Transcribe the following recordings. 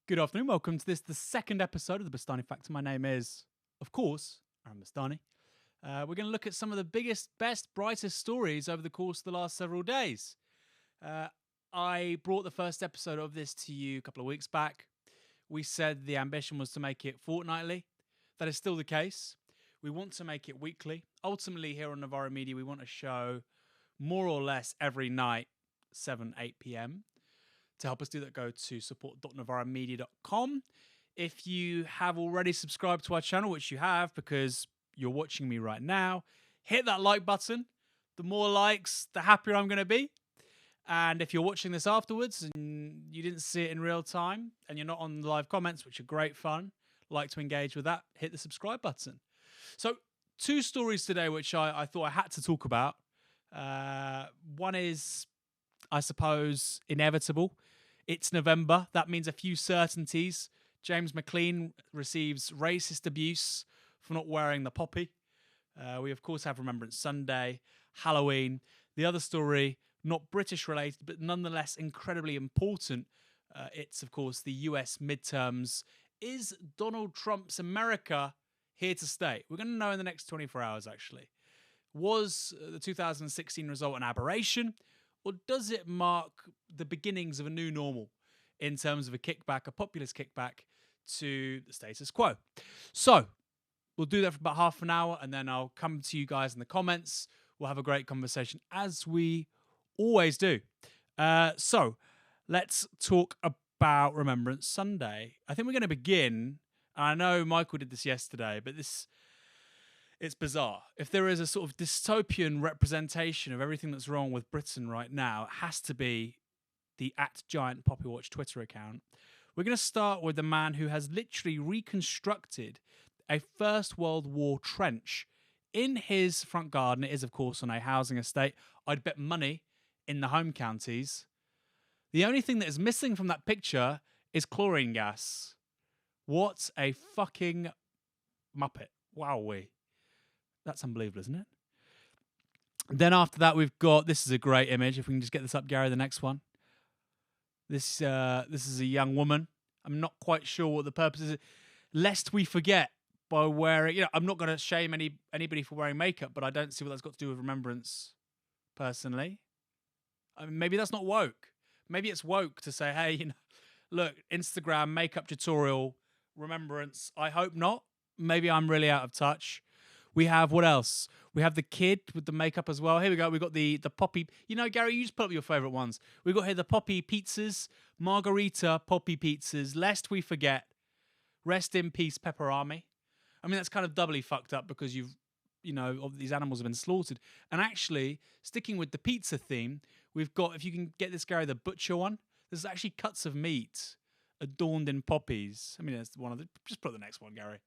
Good afternoon. Welcome to the second episode of the Bastani Factor. My name is, of course, Aaron Bastani. We're going to look at some of the biggest, best, brightest stories over the course of the last several days. I brought the first episode of this to you a couple of weeks back. We said the ambition was to make it fortnightly. That is still the case. We want to make it weekly. Ultimately, here on Navarro Media, we want to show more or less every night, 7, 8 p.m. To help us do that, go to support.navarromedia.com. If you have already subscribed to our channel, which you have because you're watching me right now, hit that like button. The more likes, the happier I'm going to be. And if you're watching this afterwards and you didn't see it in real time and you're not on the live comments, which are great fun, like to engage with that, hit the subscribe button. So 2 stories today, which I thought I had to talk about. One is, I suppose, inevitable. It's November. That means a few certainties. James McLean receives racist abuse for not wearing the poppy. We, of course, have Remembrance Sunday, Halloween. The other story, not British related, but nonetheless incredibly important. It's, of course, the US midterms. Is Donald Trump's America here to stay? We're going to know in the next 24 hours, actually. Was the 2016 result an aberration? Or does it mark the beginnings of a new normal in terms of a kickback, a populist kickback to the status quo? So we'll do that for about half an hour, and then I'll come to you guys in the comments. We'll have a great conversation, as we always do. So let's talk about Remembrance Sunday. I think we're going to begin, and I know Michael did this yesterday, but it's bizarre. If there is a sort of dystopian representation of everything that's wrong with Britain right now, it has to be the @GiantPoppyWatch Twitter account. We're going to start with the man who has literally reconstructed a First World War trench in his front garden. It is, of course, on a housing estate. I'd bet money in the home counties. The only thing that is missing from that picture is chlorine gas. What a fucking muppet. Wowee. That's unbelievable, isn't it? Then after that, we've got, this is a great image. If we can just get this up, Gary, the next one. This is a young woman. I'm not quite sure what the purpose is. Lest we forget by wearing, I'm not going to shame anybody for wearing makeup, but I don't see what that's got to do with remembrance, personally. I mean, maybe that's not woke. Maybe it's woke to say, hey, look, Instagram, makeup tutorial, remembrance. I hope not. Maybe I'm really out of touch. We have, what else? We have the kid with the makeup as well. Here we go. We've got the poppy. Gary, you just put up your favourite ones. We've got here the poppy pizzas, margarita poppy pizzas, lest we forget. Rest in peace, Pepperami. I mean, that's kind of doubly fucked up because these animals have been slaughtered. And actually, sticking with the pizza theme, we've got, if you can get this, Gary, the butcher one. There's actually cuts of meat adorned in poppies. I mean, that's one of the, just put up the next one, Gary.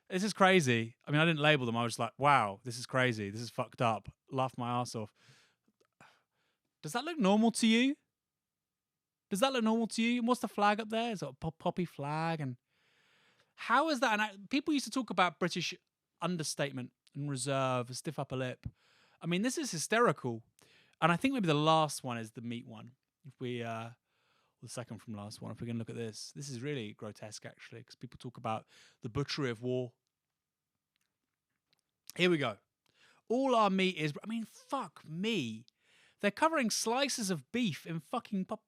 This is crazy. I mean, I didn't label them. I was like, wow, this is crazy. This is fucked up. Laughed my ass off. Does that look normal to you? Does that look normal to you? And what's the flag up there? Is it a poppy flag? And how is that? And people used to talk about British understatement and reserve, a stiff upper lip. I mean, this is hysterical. And I think maybe the last one is the meat one. If we, the second from last one, if we're going to look at this is really grotesque, actually, because people talk about the butchery of war. Here we go. All our meat is, I mean, fuck me. They're covering slices of beef in fucking pop.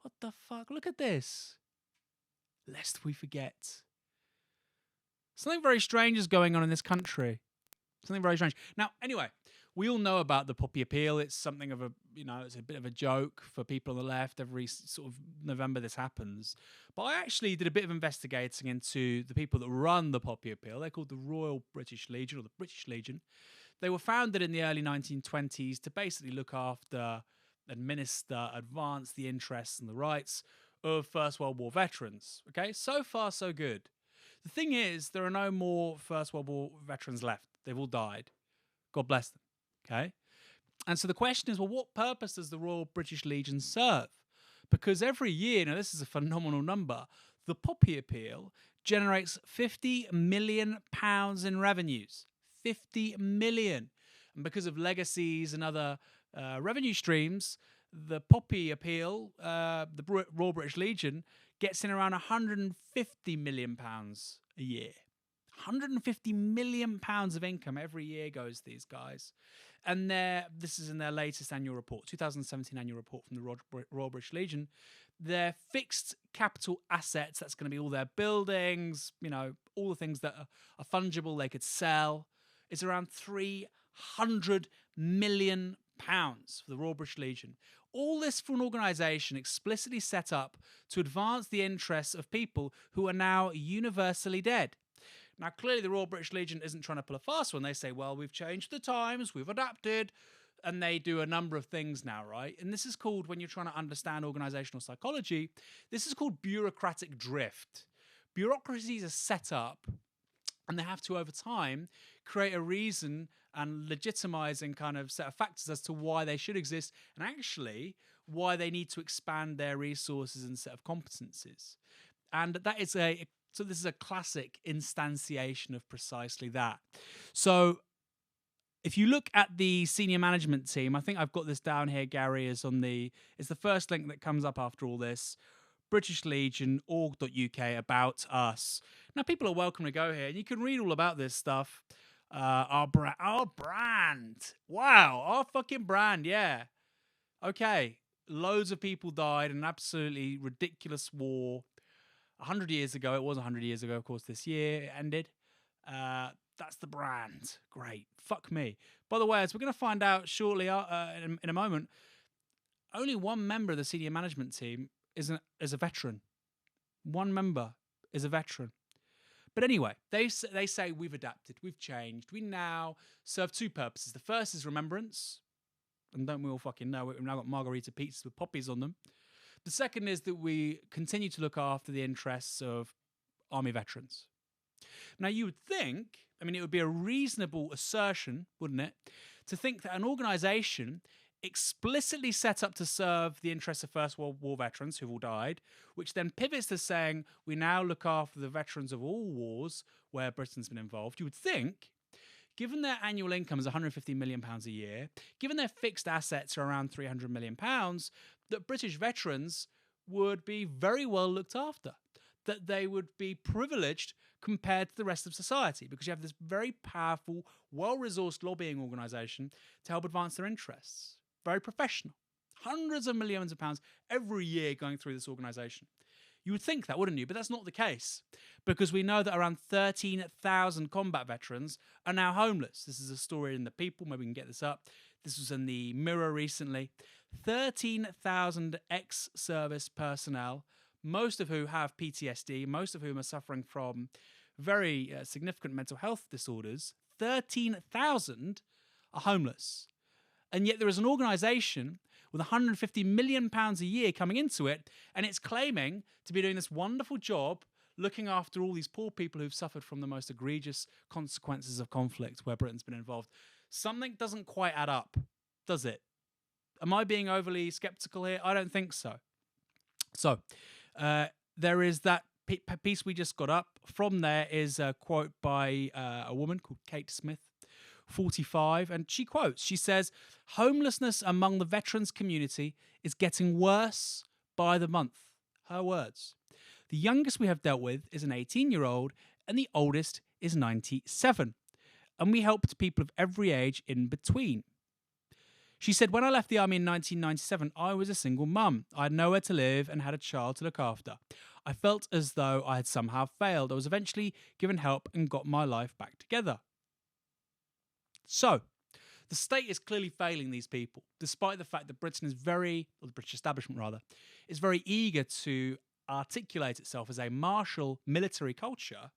What the fuck? Look at this. Lest we forget. Something very strange is going on in this country. Something very strange. Now, anyway, we all know about the poppy appeal. It's something of a, it's a bit of a joke for people on the left. Every sort of November this happens. But I actually did a bit of investigating into the people that run the poppy appeal. They're called the Royal British Legion, or the British Legion. They were founded in the early 1920s to basically look after, administer, advance the interests and the rights of First World War veterans. Okay, so far so good. The thing is, there are no more First World War veterans left. They've all died. God bless them. Okay? And so the question is, well, what purpose does the Royal British Legion serve? Because every year, this is a phenomenal number, the poppy appeal generates £50 million in revenues. 50 million. And because of legacies and other revenue streams, the poppy appeal, the Royal British Legion, gets in around £150 million a year. £150 million of income every year goes to these guys. And this is in their latest annual report, 2017 annual report from the Royal British Legion. Their fixed capital assets, that's going to be all their buildings, all the things that are fungible, they could sell, is around £300 million for the Royal British Legion. All this for an organisation explicitly set up to advance the interests of people who are now universally dead. Now, clearly, the Royal British Legion isn't trying to pull a fast one. They say, well, we've changed the times, we've adapted, and they do a number of things now, right? And this is called, when you're trying to understand organisational psychology, this is called bureaucratic drift. Bureaucracies are set up, and they have to, over time, create a reason and legitimising kind of set of factors as to why they should exist, and actually why they need to expand their resources and set of competencies. And that is So this is a classic instantiation of precisely that. So if you look at the senior management team, I think I've got this down here, Gary, it's the first link that comes up after all this, British Legion, org.uk, about us. Now, people are welcome to go here, and you can read all about this stuff. Our brand. Wow, our fucking brand, yeah. Okay, loads of people died in an absolutely ridiculous war 100 years ago. It was 100 years ago, of course, this year it ended. That's the brand. Great. Fuck me. By the way, as we're going to find out shortly in a moment, only one member of the senior management team is a veteran. One member is a veteran. But anyway, they say we've adapted, we've changed. We now serve two purposes. The first is remembrance. And don't we all fucking know it? We've now got margarita pizzas with poppies on them. The second is that we continue to look after the interests of army veterans. Now, you would think, it would be a reasonable assertion, wouldn't it, to think that an organisation explicitly set up to serve the interests of First World War veterans who've all died, which then pivots to saying we now look after the veterans of all wars where Britain's been involved, you would think, given their annual income is £150 million a year, given their fixed assets are around £300 million, that British veterans would be very well looked after, that they would be privileged compared to the rest of society, because you have this very powerful, well-resourced lobbying organisation to help advance their interests. Very professional. Hundreds of millions of pounds every year going through this organisation. You would think that, wouldn't you? But that's not the case, because we know that around 13,000 combat veterans are now homeless. This is a story in The People. Maybe we can get this up. This was in the Mirror recently. 13,000 ex-service personnel, most of whom have PTSD, most of whom are suffering from very significant mental health disorders. 13,000 are homeless. And yet there is an organisation with £150 million a year coming into it, and it's claiming to be doing this wonderful job looking after all these poor people who've suffered from the most egregious consequences of conflict where Britain's been involved. Something doesn't quite add up, does it? Am I being overly sceptical here? I don't think so. So there is that piece we just got up. From there is a quote by a woman called Kate Smith, 45, and she says, homelessness among the veterans community is getting worse by the month. Her words. The youngest we have dealt with is an 18-year-old, and the oldest is 97. And we helped people of every age in between. She said, when I left the army in 1997, I was a single mum. I had nowhere to live and had a child to look after. I felt as though I had somehow failed. I was eventually given help and got my life back together. So, the state is clearly failing these people, despite the fact that Britain is the British establishment rather, is very eager to articulate itself as a martial military culture.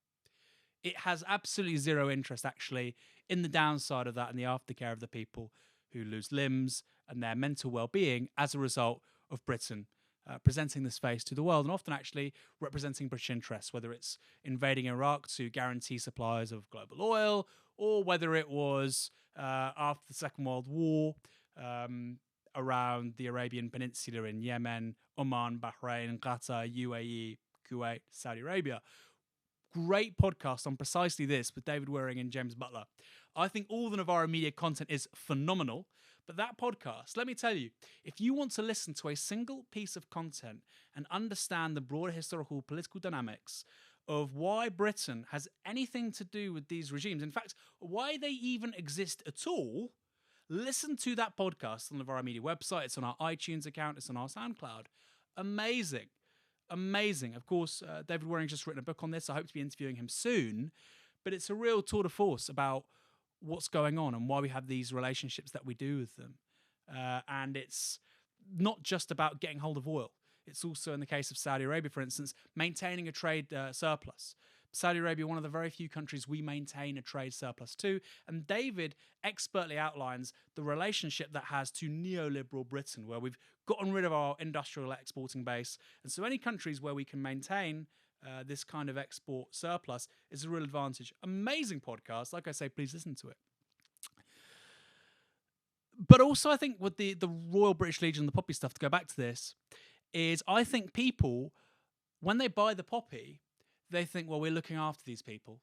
It has absolutely zero interest, actually, in the downside of that and the aftercare of the people who lose limbs and their mental well-being as a result of Britain presenting this face to the world, and often actually representing British interests, whether it's invading Iraq to guarantee supplies of global oil, or whether it was after the Second World War around the Arabian Peninsula in Yemen, Oman, Bahrain, Qatar, UAE, Kuwait, Saudi Arabia. Great podcast on precisely this with David Waring and James Butler. I think all the Navarro media content is phenomenal, But that podcast, let me tell you, if you want to listen to a single piece of content and understand the broader historical political dynamics of why Britain has anything to do with these regimes, in fact, why they even exist at all, listen to that podcast on the Vara Media website. It's on our iTunes account. It's on our SoundCloud. Amazing. Amazing. Of course, David Waring's just written a book on this. I hope to be interviewing him soon. But it's a real tour de force about what's going on and why we have these relationships that we do with them. And it's not just about getting hold of oil. It's also, in the case of Saudi Arabia, for instance, maintaining a trade surplus. Saudi Arabia, one of the very few countries we maintain a trade surplus to. And David expertly outlines the relationship that has to neoliberal Britain, where we've gotten rid of our industrial exporting base. And so any countries where we can maintain this kind of export surplus is a real advantage. Amazing podcast. Like I say, please listen to it. But also, I think with the Royal British Legion, the poppy stuff, to go back to this, is I think people, when they buy the poppy, they think, well, we're looking after these people.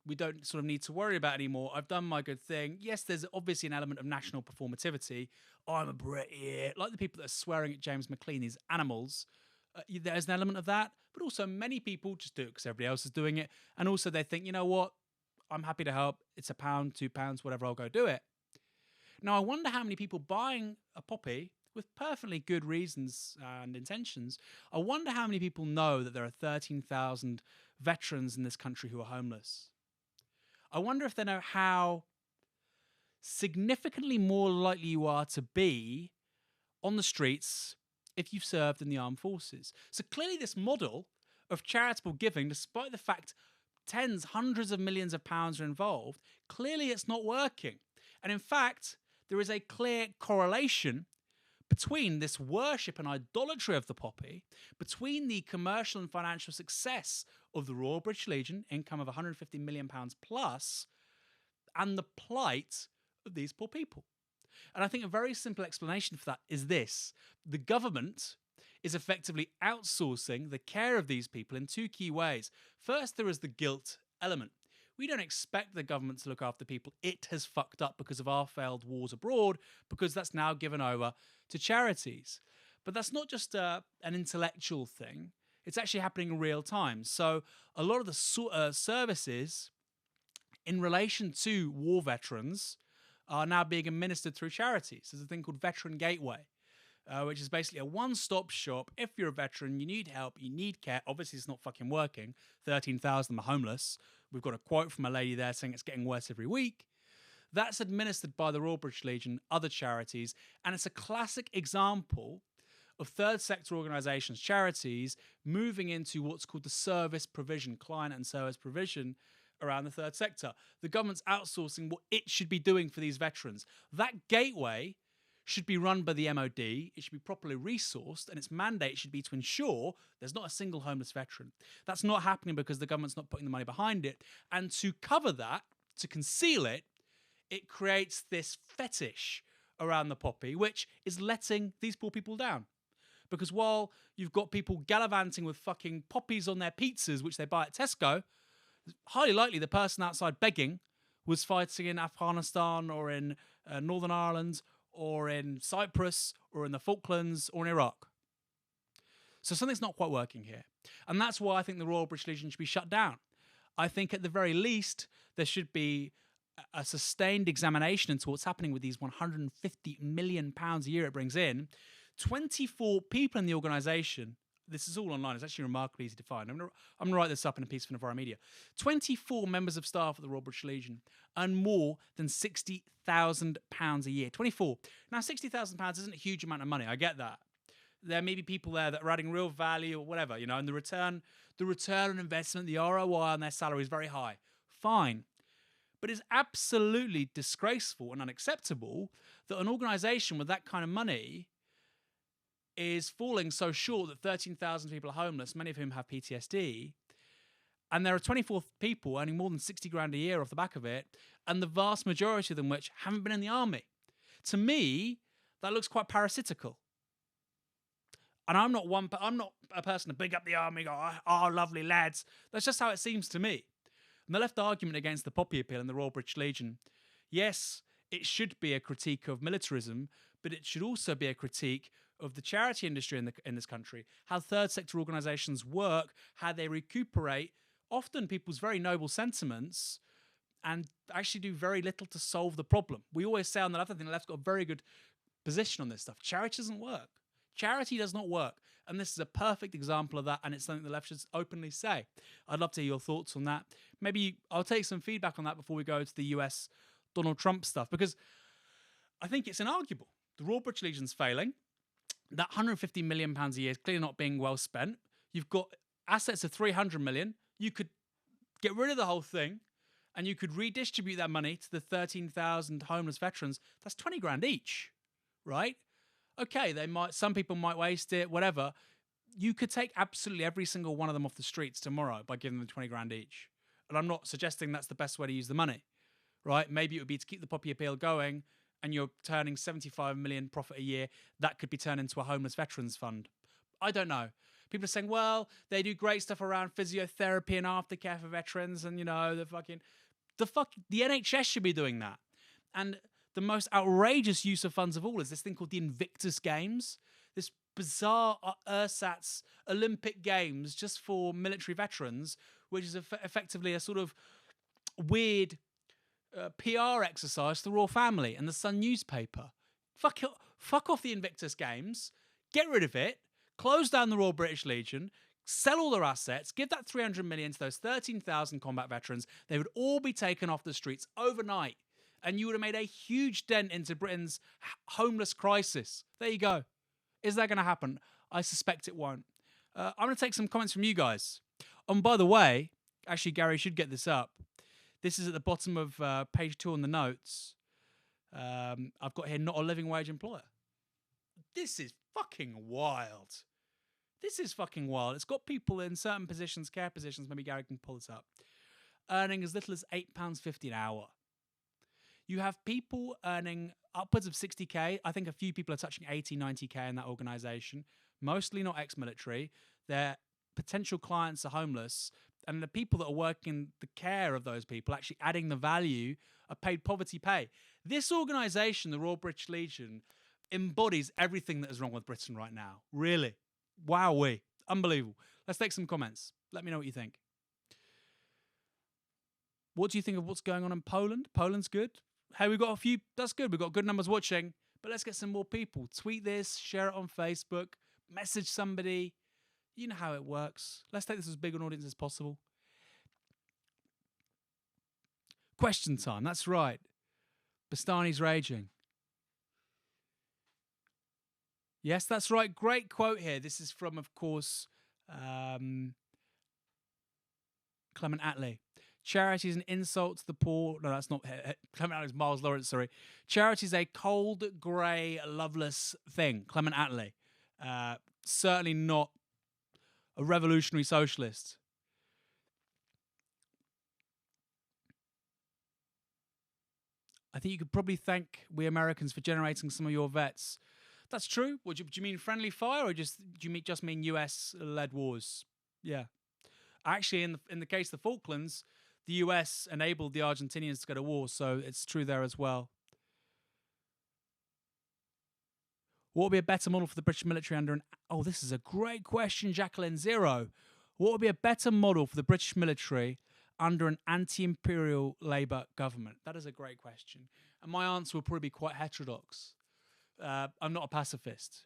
We don't sort of need to worry about it anymore. I've done my good thing. Yes, there's obviously an element of national performativity. Oh, I'm a Brit, yeah. Like the people that are swearing at James McLean, these animals. There's an element of that. But also many people just do it because everybody else is doing it. And also they think, you know what? I'm happy to help. It's £1, £2, whatever, I'll go do it. Now, I wonder how many people buying a poppy with perfectly good reasons and intentions, I wonder how many people know that there are 13,000 veterans in this country who are homeless. I wonder if they know how significantly more likely you are to be on the streets if you've served in the armed forces. So clearly this model of charitable giving, despite the fact tens, hundreds of millions of pounds are involved, clearly it's not working. And in fact, there is a clear correlation between this worship and idolatry of the poppy, between the commercial and financial success of the Royal British Legion, income of £150 million plus, and the plight of these poor people. And I think a very simple explanation for that is this. The government is effectively outsourcing the care of these people in two key ways. First, there is the guilt element. We don't expect the government to look after people it has fucked up because of our failed wars abroad, because that's now given over to charities. But that's not just an intellectual thing. It's actually happening in real time. So a lot of the services in relation to war veterans are now being administered through charities. There's a thing called Veteran Gateway, which is basically a one-stop shop. If you're a veteran, you need help, you need care. Obviously, it's not fucking working. 13,000 of them are homeless. We've got a quote from a lady there saying it's getting worse every week. That's administered by the Royal British Legion, other charities, and it's a classic example of third sector organisations, charities, moving into what's called the service provision, client and service provision around the third sector. The government's outsourcing what it should be doing for these veterans. That gateway should be run by the MOD, it should be properly resourced, and its mandate should be to ensure there's not a single homeless veteran. That's not happening because the government's not putting the money behind it. And to cover that, to conceal it, it creates this fetish around the poppy, which is letting these poor people down. Because while you've got people gallivanting with fucking poppies on their pizzas, which they buy at Tesco, highly likely the person outside begging was fighting in Afghanistan or in Northern Ireland or in Cyprus or in the Falklands or in Iraq. So something's not quite working here. And that's why I think the Royal British Legion should be shut down. I think at the very least, there should be a sustained examination into what's happening with these £150 million a year it brings in. 24 people in the organisation, this is all online, it's actually remarkably easy to find. I'm going to write this up in a piece for Novara Media. 24 members of staff at the Royal British Legion earn more than £60,000 a year. 24. Now, £60,000 isn't a huge amount of money, I get that. There may be people there that are adding real value or whatever, you know, and the return on investment, the ROI on their salary is very high. Fine. But it's absolutely disgraceful and unacceptable that an organisation with that kind of money is falling so short that 13,000 people are homeless, many of whom have PTSD, and there are 24 people earning more than 60 grand a year off the back of it, and the vast majority of them which haven't been in the army. To me, that looks quite parasitical. And I'm not a person to big up the army, go, oh, lovely lads. That's just how it seems to me. And the left argument against the poppy appeal in the Royal British Legion, yes, it should be a critique of militarism, but it should also be a critique of the charity industry in this country, how third sector organizations work, how they recuperate often people's very noble sentiments and actually do very little to solve the problem. We always say on the left, I think the left's got a very good position on this stuff. Charity doesn't work. Charity does not work. And this is a perfect example of that, and it's something the left should openly say. I'd love to hear your thoughts on that. Maybe I'll take some feedback on that before we go to the US Donald Trump stuff, because I think it's inarguable. The Royal British Legion's failing. That £150 million a year is clearly not being well spent. You've got assets of 300 million. You could get rid of the whole thing and you could redistribute that money to the 13,000 homeless veterans. That's 20 grand each, right? Okay, some people might waste it, whatever. You could take absolutely every single one of them off the streets tomorrow by giving them 20 grand each. And I'm not suggesting that's the best way to use the money, right? Maybe it would be to keep the poppy appeal going, and you're turning 75 million profit a year. That could be turned into a homeless veterans fund. I don't know. People are saying, well, they do great stuff around physiotherapy and aftercare for veterans, and the NHS should be doing that. And the most outrageous use of funds of all is this thing called the Invictus Games, this bizarre ersatz Olympic Games just for military veterans, which is effectively a sort of weird PR exercise to the royal family and the Sun newspaper. Fuck off the Invictus Games, get rid of it, close down the Royal British Legion, sell all their assets, give that 300 million to those 13,000 combat veterans. They would all be taken off the streets overnight, and you would have made a huge dent into Britain's homeless crisis. There you go. Is that going to happen? I suspect it won't. I'm going to take some comments from you guys. And by the way, actually, Gary should get this up. This is at the bottom of page 2 on the notes. I've got here, not a living wage employer. This is fucking wild. This is fucking wild. It's got people in certain positions, care positions, maybe Gary can pull this up, earning as little as £8.50 an hour. You have people earning upwards of 60k. I think a few people are touching 80, 90k in that organisation, mostly not ex-military. Their potential clients are homeless, and the people that are working the care of those people, actually adding the value, are paid poverty pay. This organisation, the Royal British Legion, embodies everything that is wrong with Britain right now. Really. Wowee. Unbelievable. Let's take some comments. Let me know what you think. What do you think of what's going on in Poland? Poland's good. Hey, we've got a few. That's good. We've got good numbers watching. But let's get some more people. Tweet this, share it on Facebook, message somebody. You know how it works. Let's take this as big an audience as possible. Question time. That's right. Bastani's raging. Yes, that's right. Great quote here. This is from, of course, Clement Attlee. Charity is an insult to the poor. No, that's not Clement Attlee's Miles Lawrence, sorry. Charity is a cold, grey, loveless thing. Clement Attlee. Certainly not a revolutionary socialist. I think you could probably thank we Americans for generating some of your vets. That's true. What, do you mean friendly fire, or do you just mean US-led wars? Yeah. Actually, in the case of the Falklands, the US enabled the Argentinians to go to war, so it's true there as well. What would be a better model for the British military under an... Oh, this is a great question, Jacqueline Zero. What would be a better model for the British military under an anti-imperial Labour government? That is a great question. And my answer would probably be quite heterodox. I'm not a pacifist.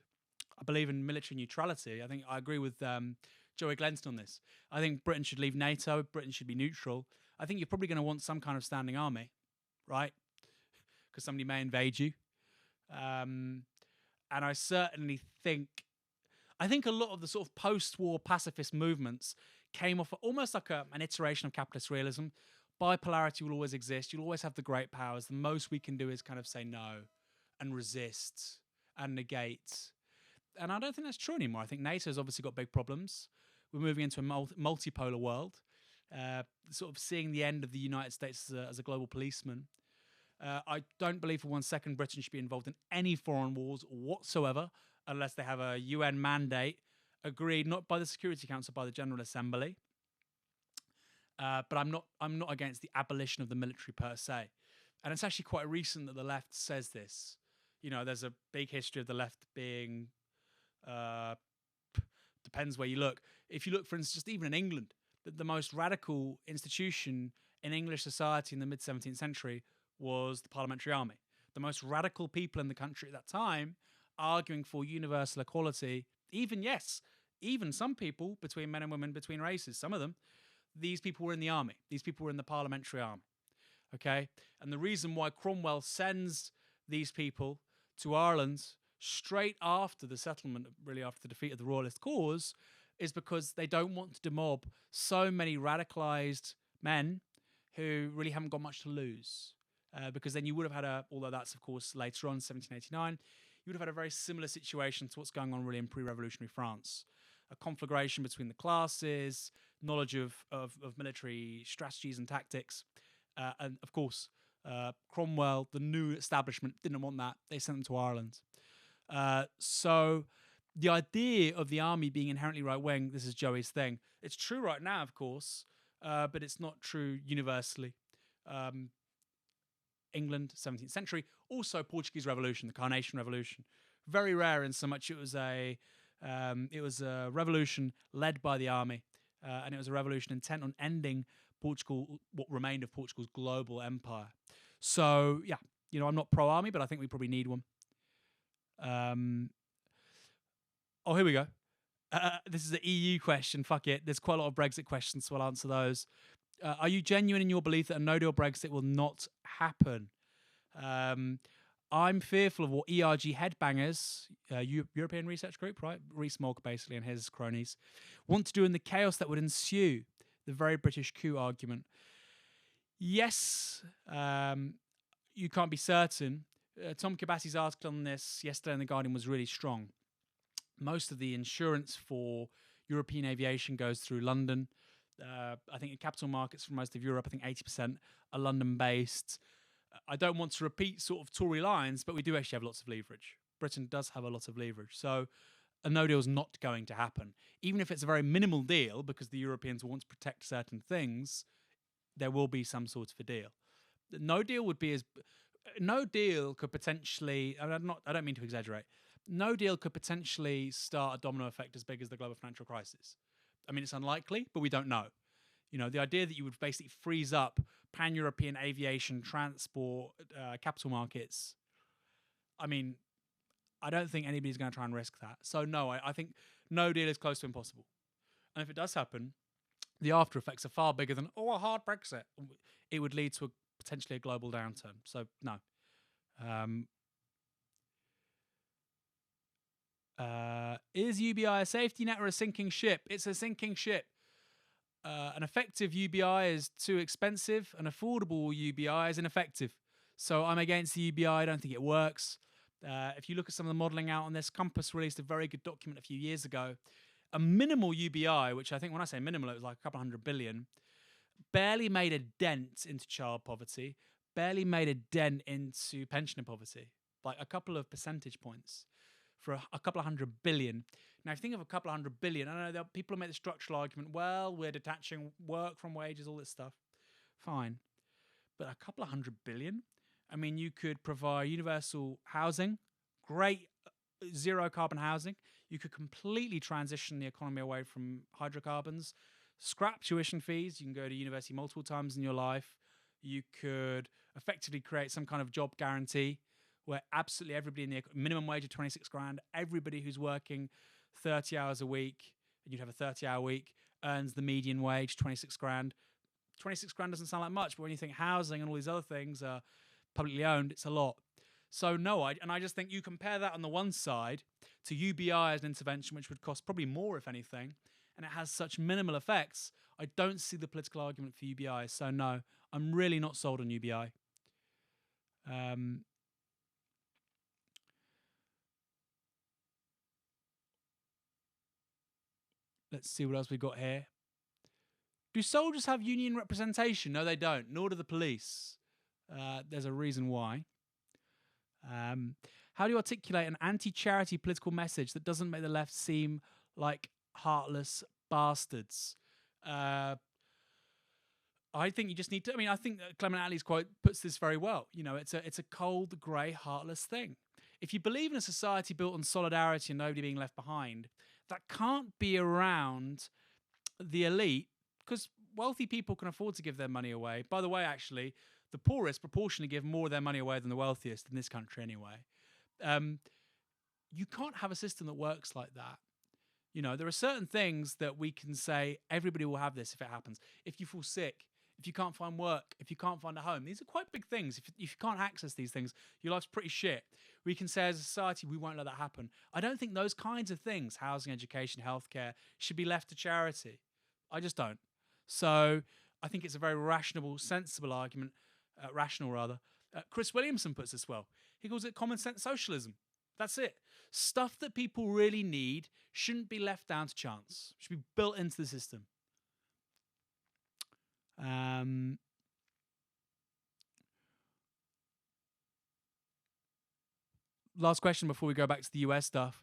I believe in military neutrality. I think I agree with Joey Glenston on this. I think Britain should leave NATO. Britain should be neutral. I think you're probably going to want some kind of standing army, right? Because somebody may invade you. And I certainly think... I think a lot of the sort of post-war pacifist movements came off almost like an iteration of capitalist realism. Bipolarity will always exist. You'll always have the great powers. The most we can do is kind of say no and resist and negate. And I don't think that's true anymore. I think NATO's obviously got big problems. We're moving into a multipolar world, sort of seeing the end of the United States as a global policeman. I don't believe for 1 second Britain should be involved in any foreign wars whatsoever unless they have a UN mandate agreed not by the Security Council, by the General Assembly. But I'm not against the abolition of the military per se. And it's actually quite recent that the left says this. You know, there's a big history of the left being, depends where you look. If you look, for instance, just even in England, the most radical institution in English society in the mid-17th century was the parliamentary army. The most radical people in the country at that time arguing for universal equality, even some people between men and women, between races, some of them, these people were in the army. These people were in the parliamentary army. Okay? And the reason why Cromwell sends these people to Ireland straight after the settlement, really after the defeat of the Royalist cause, is because they don't want to demob so many radicalized men who really haven't got much to lose. Because then you would have had although that's of course later on, 1789, you would have had a very similar situation to what's going on really in pre-revolutionary France. A conflagration between the classes, knowledge of military strategies and tactics. And of course, Cromwell, the new establishment, didn't want that. They sent them to Ireland. So the idea of the army being inherently right-wing, this is Joey's thing. It's true right now, of course, but it's not true universally. England, 17th century, also Portuguese Revolution, the Carnation Revolution. Very rare in so much it was a revolution led by the army, and it was a revolution intent on ending Portugal, what remained of Portugal's global empire. So, yeah, you know, I'm not pro-army, but I think we probably need one. Oh, here we go. This is an EU question. Fuck it. There's quite a lot of Brexit questions, so I'll answer those. Are you genuine in your belief that a no-deal Brexit will not happen? I'm fearful of what ERG headbangers, European Research Group, right? Rees-Mogg, basically, and his cronies, want to do in the chaos that would ensue. The very British coup argument. Yes, you can't be certain. Tom Kabasi's article on this yesterday in The Guardian was really strong. Most of the insurance for European aviation goes through London. I think in capital markets for most of Europe, I think 80% are London-based. I don't want to repeat sort of Tory lines, but we do actually have lots of leverage. Britain does have a lot of leverage. So a no deal is not going to happen. Even if it's a very minimal deal, because the Europeans want to protect certain things, there will be some sort of a deal. No deal would be no deal could potentially, I don't mean to exaggerate, no deal could potentially start a domino effect as big as the global financial crisis. I mean, it's unlikely, but we don't know. You know, the idea that you would basically freeze up pan-European aviation, transport, capital markets, I mean, I don't think anybody's going to try and risk that. So no, I think no deal is close to impossible. And if it does happen, the after effects are far bigger than, a hard Brexit. It would lead to potentially a global downturn. So no. Is UBI a safety net or a sinking ship? It's a sinking ship. An effective UBI is too expensive. An affordable UBI is ineffective. So I'm against the UBI. I don't think it works. If you look at some of the modelling out on this, Compass released a very good document a few years ago. A minimal UBI, which I think when I say minimal, it was like a couple $100 billion, barely made a dent into child poverty, barely made a dent into pensioner poverty, like a couple of percentage points for a couple of $100 billion. Now, if you think of a couple of $100 billion, I know people make the structural argument, well, we're detaching work from wages, all this stuff. Fine. But a couple of $100 billion? I mean, you could provide universal housing, great zero carbon housing. You could completely transition the economy away from hydrocarbons, scrap tuition fees. You can go to university multiple times in your life. You could effectively create some kind of job guarantee where absolutely everybody in the minimum wage of 26 grand, everybody who's working 30 hours a week, and you'd have a 30-hour week, earns the median wage, 26 grand. 26 grand doesn't sound like much, but when you think housing and all these other things are publicly owned, it's a lot. So no, I just think you compare that on the one side to UBI as an intervention, which would cost probably more, if anything, and it has such minimal effects. I don't see the political argument for UBI. So no, I'm really not sold on UBI. Let's see what else we've got here. Do soldiers have union representation? No, they don't. Nor do the police. There's a reason why. How do you articulate an anti-charity political message that doesn't make the left seem like heartless bastards? I think you just need to. I mean, I think that Clement Attlee's quote puts this very well. You know, it's a cold, grey, heartless thing. If you believe in a society built on solidarity and nobody being left behind, that can't be around the elite, because wealthy people can afford to give their money away. By the way, actually, the poorest proportionally give more of their money away than the wealthiest in this country anyway. You can't have a system that works like that. You know, there are certain things that we can say everybody will have this if it happens. If you fall sick, if you can't find work, if you can't find a home, these are quite big things. If you can't access these things, your life's pretty shit. We can say as a society, we won't let that happen. I don't think those kinds of things, housing, education, healthcare, should be left to charity. I just don't. So I think it's a very rational, sensible argument, rational rather. Chris Williamson puts this well. He calls it common sense socialism. That's it. Stuff that people really need shouldn't be left down to chance. It should be built into the system. Last question before we go back to the US stuff.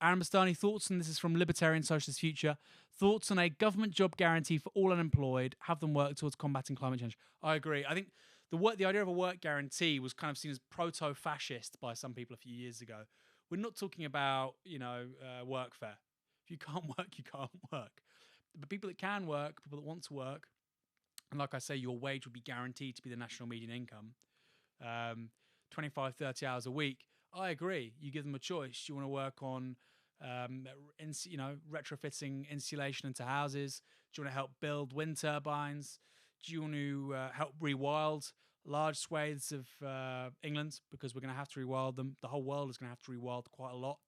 Aaron Bastani, thoughts on this is from Libertarian Socialist Future. Thoughts on a government job guarantee for all unemployed, have them work towards combating climate change. I agree. I think the idea of a work guarantee was kind of seen as proto-fascist by some people a few years ago. We're not talking about, workfare. If you can't work, you can't work. But people that can work, people that want to work, and like I say, your wage would be guaranteed to be the national median income, 25, 30 hours a week. I agree. You give them a choice. Do you want to work on, retrofitting insulation into houses? Do you want to help build wind turbines? Do you want to help rewild large swathes of England? Because we're going to have to rewild them. The whole world is going to have to rewild quite a lot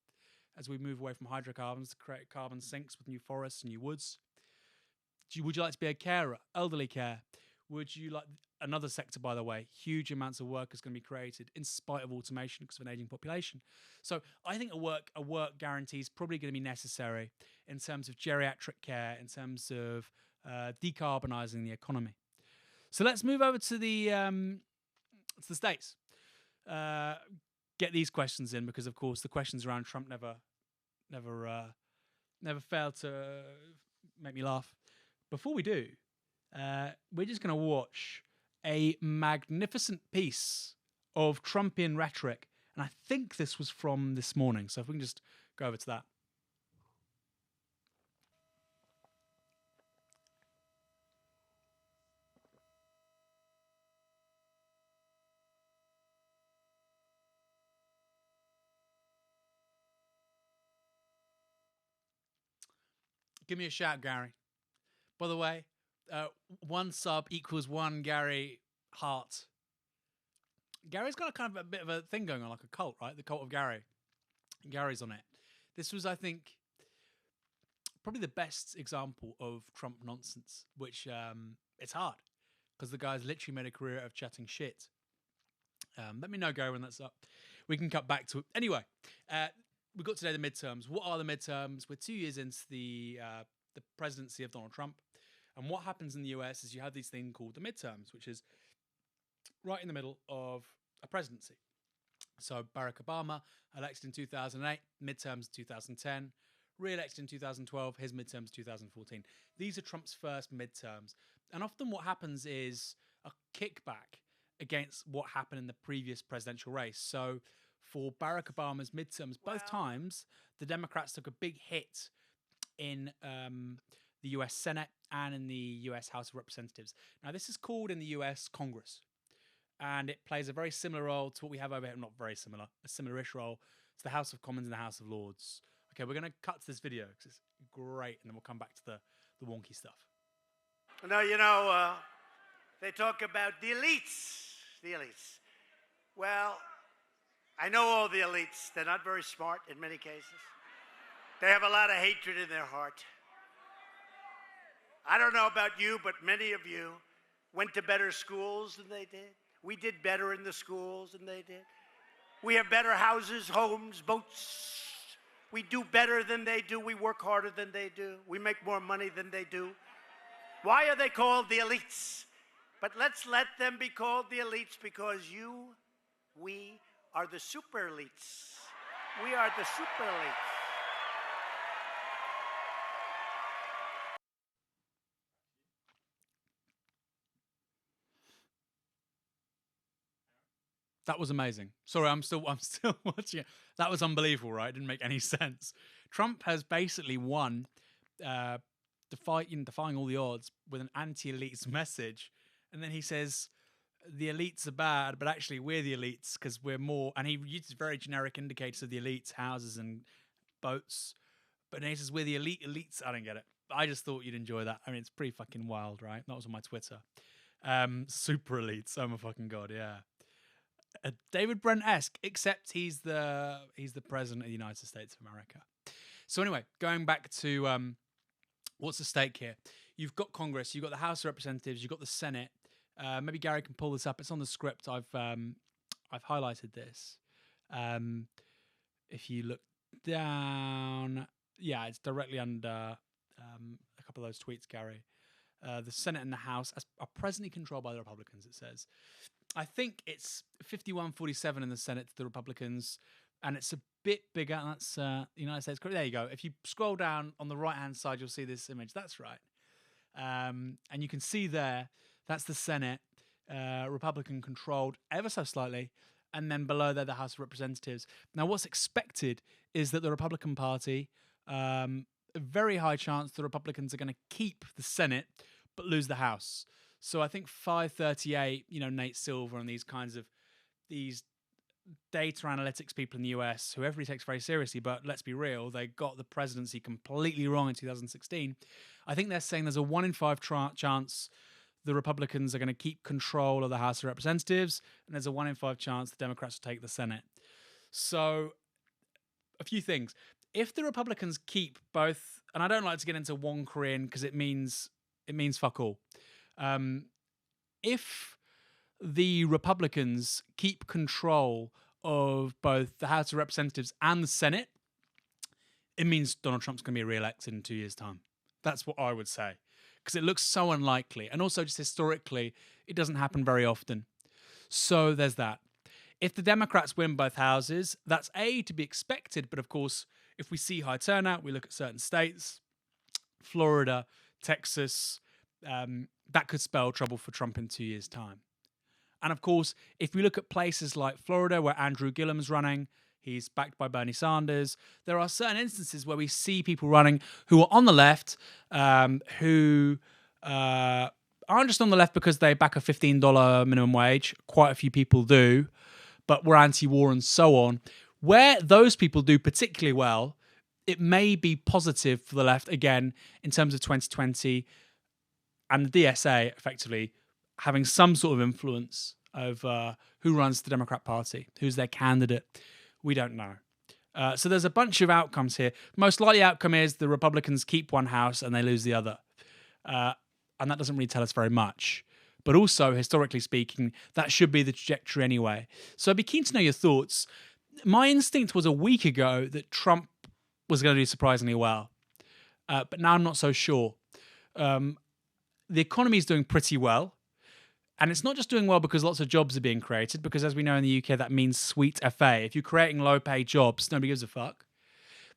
as we move away from hydrocarbons to create carbon sinks with new forests and new woods. Would you like to be a carer? Elderly care? Would you like another sector, by the way? Huge amounts of work is going to be created in spite of automation because of an aging population. So I think a work guarantee is probably going to be necessary in terms of geriatric care, in terms of decarbonising the economy. So let's move over to the States. Get these questions in because, of course, the questions around Trump never fail to make me laugh. Before we do, we're just going to watch a magnificent piece of Trumpian rhetoric. And I think this was from this morning. So if we can just go over to that. Give me a shout, Gary. By the way, one sub equals one Gary heart. Gary's got a bit of a thing going on, like a cult, right? The cult of Gary. Gary's on it. This was, I think, probably the best example of Trump nonsense, which it's hard because the guy's literally made a career of chatting shit. Let me know, Gary, when that's up. We can cut back to it. Anyway, we've got today the midterms. What are the midterms? We're 2 years into the presidency of Donald Trump. And what happens in the US is you have these things called the midterms, which is right in the middle of a presidency. So Barack Obama, elected in 2008, midterms 2010, re-elected in 2012, his midterms 2014. These are Trump's first midterms. And often what happens is a kickback against what happened in the previous presidential race. So for Barack Obama's midterms, both times, the Democrats took a big hit in the US Senate and in the US House of Representatives. Now, this is called in the US Congress, and it plays a very similar role to what we have over here. Not very similar, a similar-ish role to the House of Commons and the House of Lords. Okay, we're going to cut to this video because it's great, and then we'll come back to the wonky stuff. Now, they talk about the elites. The elites. Well, I know all the elites. They're not very smart in many cases. They have a lot of hatred in their heart. I don't know about you, but many of you went to better schools than they did. We did better in the schools than they did. We have better houses, homes, boats. We do better than they do. We work harder than they do. We make more money than they do. Why are they called the elites? But let's let them be called the elites because we are the super elites. We are the super elites. That was amazing. Sorry, I'm still watching it. That was unbelievable, right? It didn't make any sense. Trump has basically won, defying all the odds with an anti-elites message, and then he says the elites are bad, but actually we're the elites because we're more. And he uses very generic indicators of the elites, houses and boats. But then he says we're the elites. I don't get it. I just thought you'd enjoy that. I mean, it's pretty fucking wild, right? That was on my Twitter. Super elites. Oh my fucking god, yeah. David Brent-esque, except he's the president of the United States of America. So anyway, going back to what's at stake here? You've got Congress, you've got the House of Representatives, you've got the Senate. Maybe Gary can pull this up. It's on the script. I've highlighted this. If you look down, yeah, it's directly under a couple of those tweets, Gary. The Senate and the House are presently controlled by the Republicans, it says. I think it's 51-47 in the Senate to the Republicans, and it's a bit bigger. And that's the United States. There you go. If you scroll down on the right-hand side, you'll see this image. That's right. And you can see there, that's the Senate, Republican-controlled ever so slightly, and then below there, the House of Representatives. Now, what's expected is that the Republican Party, a very high chance the Republicans are going to keep the Senate, but lose the House. So I think 538, Nate Silver and these data analytics people in the US, who everybody takes very seriously, but let's be real, they got the presidency completely wrong in 2016. I think they're saying there's a 1 in 5 chance the Republicans are going to keep control of the House of Representatives, and there's a 1 in 5 chance the Democrats will take the Senate. So a few things. If the Republicans keep both, and I don't like to get into one Korean because it means fuck all. If the Republicans keep control of both the House of Representatives and the Senate, it means Donald Trump's going to be re-elected in 2 years' time. That's what I would say, because it looks so unlikely. And also just historically, it doesn't happen very often. So there's that. If the Democrats win both houses, that's to be expected. But of course, if we see high turnout, we look at certain states, Florida, Texas, that could spell trouble for Trump in 2 years' time. And of course, if we look at places like Florida, where Andrew Gillum's running, he's backed by Bernie Sanders, there are certain instances where we see people running who are on the left, who aren't just on the left because they back a $15 minimum wage. Quite a few people do, but we're anti-war and so on. Where those people do particularly well, it may be positive for the left, again, in terms of 2020, and the DSA effectively having some sort of influence over who runs the Democrat Party, who's their candidate. We don't know. So there's a bunch of outcomes here. Most likely outcome is the Republicans keep one house and they lose the other. And that doesn't really tell us very much. But also, historically speaking, that should be the trajectory anyway. So I'd be keen to know your thoughts. My instinct was a week ago that Trump was going to do surprisingly well. But now I'm not so sure. The economy is doing pretty well. And it's not just doing well because lots of jobs are being created, because as we know in the UK, that means sweet FA. If you're creating low-paid jobs, nobody gives a fuck.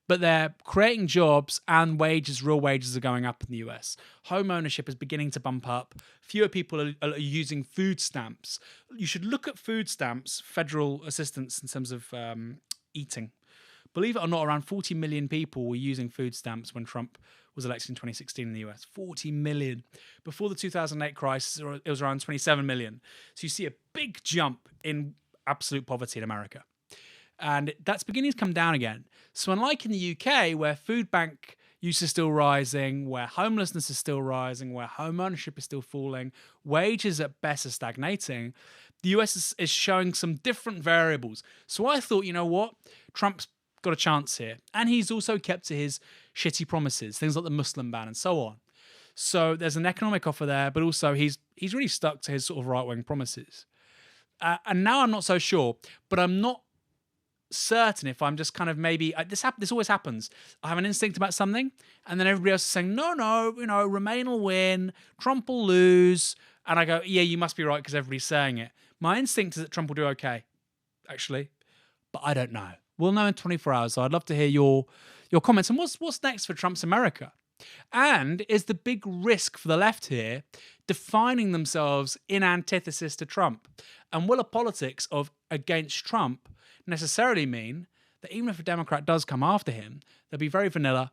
But they're creating jobs and real wages are going up in the US. Home ownership is beginning to bump up. Fewer people are using food stamps. You should look at food stamps, federal assistance in terms of eating. Believe it or not, around 40 million people were using food stamps when Trump was elected in 2016 in the US. 40 million. Before the 2008 crisis, it was around 27 million. So you see a big jump in absolute poverty in America. And that's beginning to come down again. So unlike in the UK, where food bank use is still rising, where homelessness is still rising, where home ownership is still falling, wages at best are stagnating, the US is showing some different variables. So I thought, you know what? Trump's got a chance here. And he's also kept to his shitty promises, things like the Muslim ban and so on. So there's an economic offer there, but also he's really stuck to his sort of right-wing promises. And now I'm not so sure, but I'm not certain if I'm just kind of maybe this always happens. I have an instinct about something, and then everybody else is saying no, Remain will win, Trump will lose, and I go, yeah, you must be right because everybody's saying it. My instinct is that Trump will do okay, actually, but I don't know. We'll know in 24 hours. So I'd love to hear your comments. And what's next for Trump's America? And is the big risk for the left here defining themselves in antithesis to Trump. And will a politics of against Trump necessarily mean that even if a Democrat does come after him, they'll be very vanilla,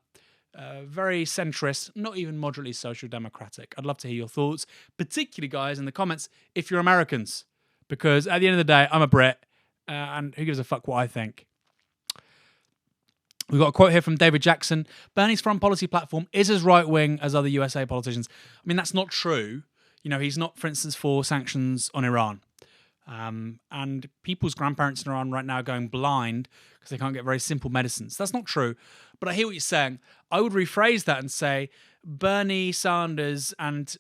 very centrist, not even moderately social democratic? I'd love to hear your thoughts, particularly, guys, in the comments, if you're Americans. Because at the end of the day, I'm a Brit, and who gives a fuck what I think? We've got a quote here from David Jackson. Bernie's foreign policy platform is as right-wing as other USA politicians. I mean, that's not true. You know, he's not, for instance, for sanctions on Iran. And people's grandparents in Iran right now are going blind because they can't get very simple medicines. That's not true. But I hear what you're saying. I would rephrase that and say Bernie Sanders and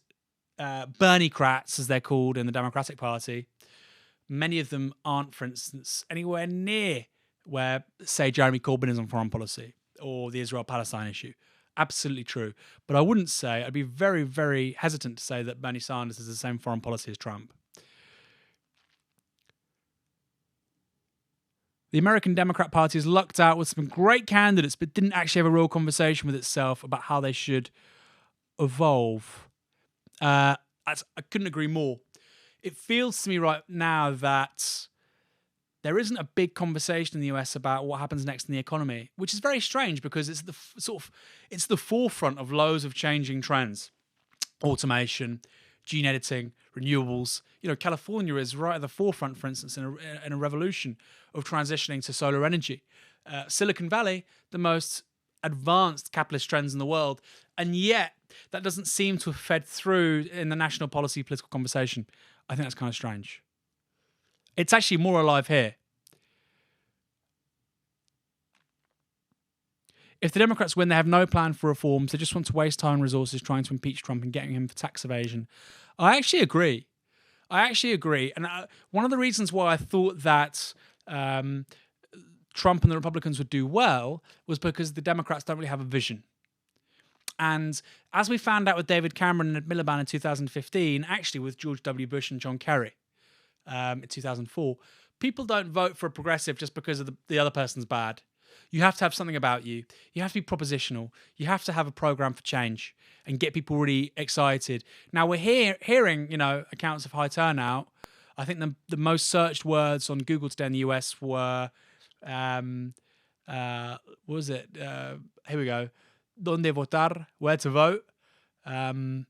Bernie-crats, as they're called in the Democratic Party, many of them aren't, for instance, anywhere near where, say, Jeremy Corbyn is on foreign policy or the Israel-Palestine issue. Absolutely true. But I wouldn't say, I'd be very, very hesitant to say that Bernie Sanders has the same foreign policy as Trump. The American Democrat Party has lucked out with some great candidates, but didn't actually have a real conversation with itself about how they should evolve. I couldn't agree more. It feels to me right now that there isn't a big conversation in the US about what happens next in the economy, which is very strange because it's it's the forefront of loads of changing trends. Automation, gene editing, renewables. You know, California is right at the forefront, for instance, in a revolution of transitioning to solar energy. Silicon Valley, the most advanced capitalist trends in the world, and yet that doesn't seem to have fed through in the national policy political conversation. I think that's kind of strange. It's actually more alive here. If the Democrats win, they have no plan for reforms. They just want to waste time and resources trying to impeach Trump and getting him for tax evasion. I actually agree. And one of the reasons why I thought that Trump and the Republicans would do well was because the Democrats don't really have a vision. And as we found out with David Cameron and Miliband in 2015, actually with George W. Bush and John Kerry in 2004, people don't vote for a progressive just because of the other person's bad. You have to have something about you. You have to be propositional. You have to have a program for change and get people really excited. Now we're hearing, accounts of high turnout. I think the most searched words on Google today in the US were, what was it? Here we go. Donde votar? Where to vote? So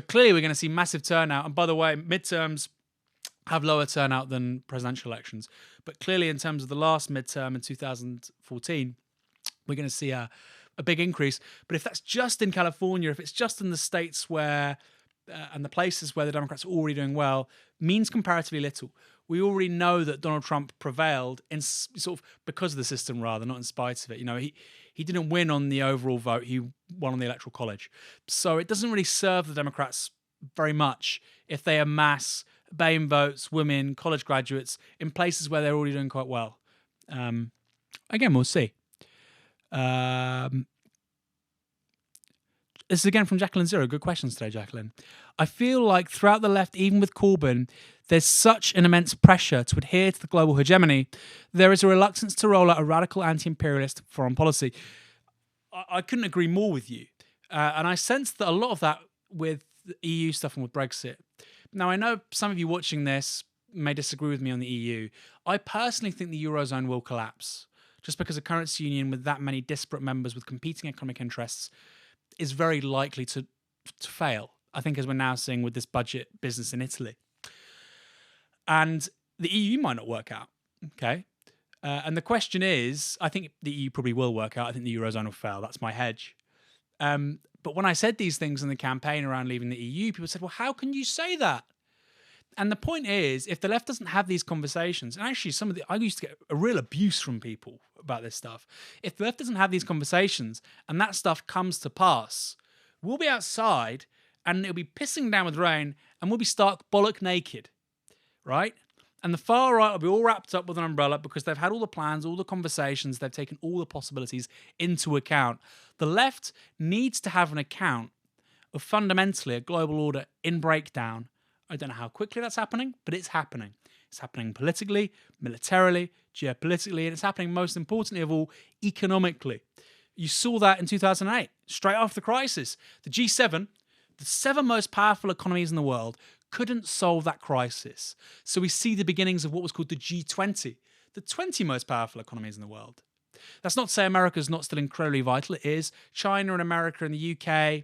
clearly we're going to see massive turnout. And by the way, midterms have lower turnout than presidential elections. But clearly in terms of the last midterm in 2014, we're going to see a big increase. But if that's just in California, if it's just in the states where, and the places where the Democrats are already doing well, means comparatively little. We already know that Donald Trump prevailed in sort of because of the system rather, not in spite of it. He didn't win on the overall vote. He won on the Electoral College. So it doesn't really serve the Democrats very much if they amass BAME votes, women, college graduates in places where they're already doing quite well. Again, we'll see. This is again from Jacqueline Zero. Good questions today, Jacqueline. I feel like throughout the left, even with Corbyn, there's such an immense pressure to adhere to the global hegemony. There is a reluctance to roll out a radical anti-imperialist foreign policy. I couldn't agree more with you. And I sense that a lot of that with the EU stuff and with Brexit. Now, I know some of you watching this may disagree with me on the EU. I personally think the Eurozone will collapse just because a currency union with that many disparate members with competing economic interests is very likely to fail, I think, as we're now seeing with this budget business in Italy. And the EU might not work out, okay? And the question is, I think the EU probably will work out. I think the Eurozone will fail. That's my hedge. But when I said these things in the campaign around leaving the EU, people said, well, how can you say that? And the point is, if the left doesn't have these conversations, and actually I used to get a real abuse from people about this stuff. If the left doesn't have these conversations and that stuff comes to pass, we'll be outside and it'll be pissing down with rain and we'll be stark bollock naked, right? And the far right will be all wrapped up with an umbrella because they've had all the plans, all the conversations, they've taken all the possibilities into account. The left needs to have an account of fundamentally a global order in breakdown. I don't know how quickly that's happening, but it's happening. It's happening politically, militarily, geopolitically, and it's happening most importantly of all, economically. You saw that in 2008, straight after the crisis. The G7, The 7 most powerful economies in the world couldn't solve that crisis. So we see the beginnings of what was called the G20, the 20 most powerful economies in the world. That's not to say America's not still incredibly vital. It is. China and America and the UK,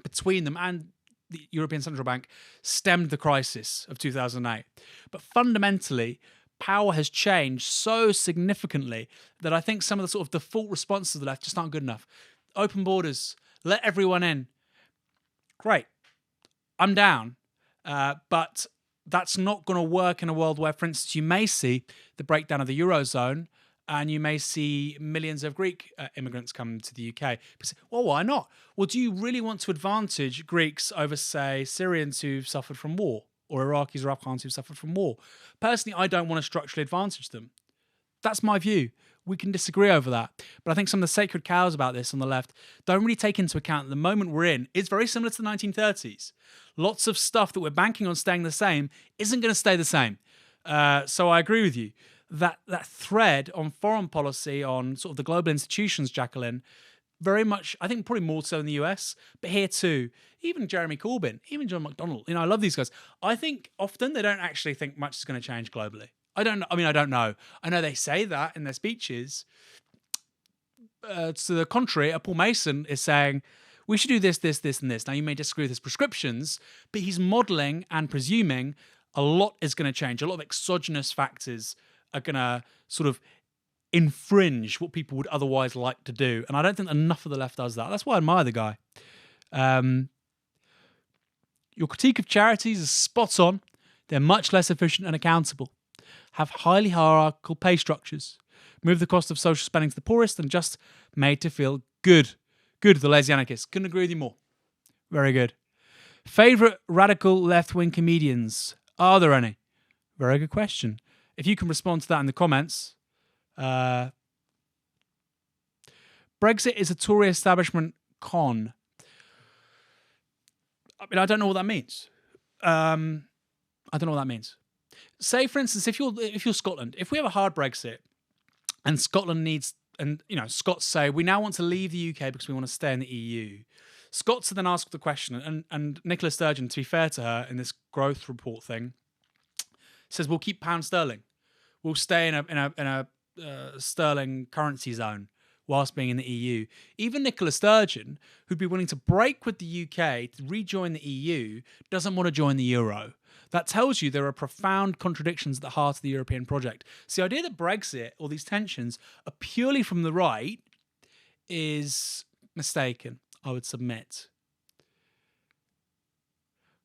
between them and the European Central Bank, stemmed the crisis of 2008. But fundamentally, power has changed so significantly that I think some of the sort of default responses of the left just aren't good enough. Open borders, let everyone in. Great. I'm down. But that's not going to work in a world where, for instance, you may see the breakdown of the Eurozone and you may see millions of Greek immigrants come to the UK. Well, why not? Well, do you really want to advantage Greeks over, say, Syrians who've suffered from war or Iraqis or Afghans who've suffered from war? Personally, I don't want to structurally advantage them. That's my view. We can disagree over that. But I think some of the sacred cows about this on the left don't really take into account that the moment we're in is very similar to the 1930s. Lots of stuff that we're banking on staying the same isn't going to stay the same. So I agree with you. That thread on foreign policy, on sort of the global institutions, Jacqueline, very much, I think probably more so in the US, but here too, even Jeremy Corbyn, even John McDonnell, I love these guys. I think often they don't actually think much is going to change globally. I don't know. I know they say that in their speeches. To the contrary, Paul Mason is saying, we should do this, this, this, and this. Now, you may disagree with his prescriptions, but he's modelling and presuming a lot is going to change. A lot of exogenous factors are going to sort of infringe what people would otherwise like to do. And I don't think enough of the left does that. That's why I admire the guy. Your critique of charities is spot on. They're much less efficient and accountable, have highly hierarchical pay structures, move the cost of social spending to the poorest, and just made to feel good. Good, the lazy anarchists. Couldn't agree with you more. Very good. Favourite radical left-wing comedians? Are there any? Very good question. If you can respond to that in the comments. Brexit is a Tory establishment con. I don't know what that means. Say, for instance, if you're Scotland, if we have a hard Brexit and Scotland needs, and Scots say we now want to leave the UK because we want to stay in the EU. Scots are then asked the question, and Nicola Sturgeon, to be fair to her, in this growth report thing, says we'll keep pound sterling, we'll stay in a sterling currency zone whilst being in the EU. Even Nicola Sturgeon, who'd be willing to break with the UK to rejoin the EU, doesn't want to join the euro. That tells you there are profound contradictions at the heart of the European project. So the idea that Brexit, or these tensions, are purely from the right is mistaken, I would submit.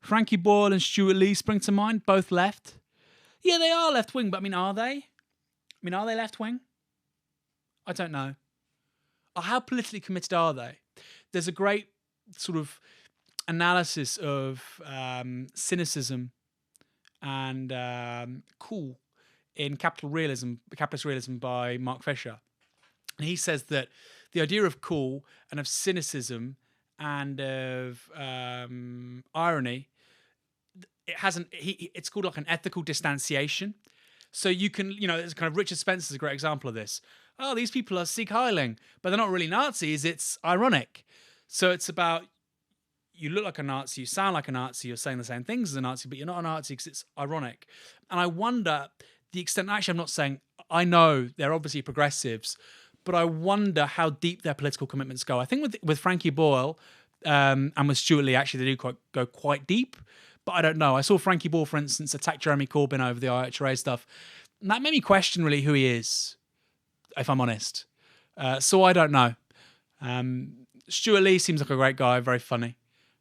Frankie Boyle and Stuart Lee spring to mind, both left. Yeah, they are left-wing, but are they? Are they left-wing? I don't know. How politically committed are they? There's a great sort of analysis of cynicism and cool in capitalist realism by Mark Fisher. And he says that the idea of cool and of cynicism and of irony, it's called like an ethical distanciation. So you can, it's kind of Richard Spencer's a great example of this. Oh, these people are Sieg Heiling, but they're not really Nazis. It's ironic. So it's about, you look like a Nazi, you sound like a Nazi, you're saying the same things as a Nazi, but you're not a Nazi because it's ironic. And I wonder the extent, actually I'm not saying, I know they're obviously progressives, but I wonder how deep their political commitments go. I think with Frankie Boyle and with Stuart Lee, actually they do go quite deep, but I don't know. I saw Frankie Boyle, for instance, attack Jeremy Corbyn over the IHRA stuff. And that made me question really who he is, if I'm honest. So I don't know. Stuart Lee seems like a great guy, very funny.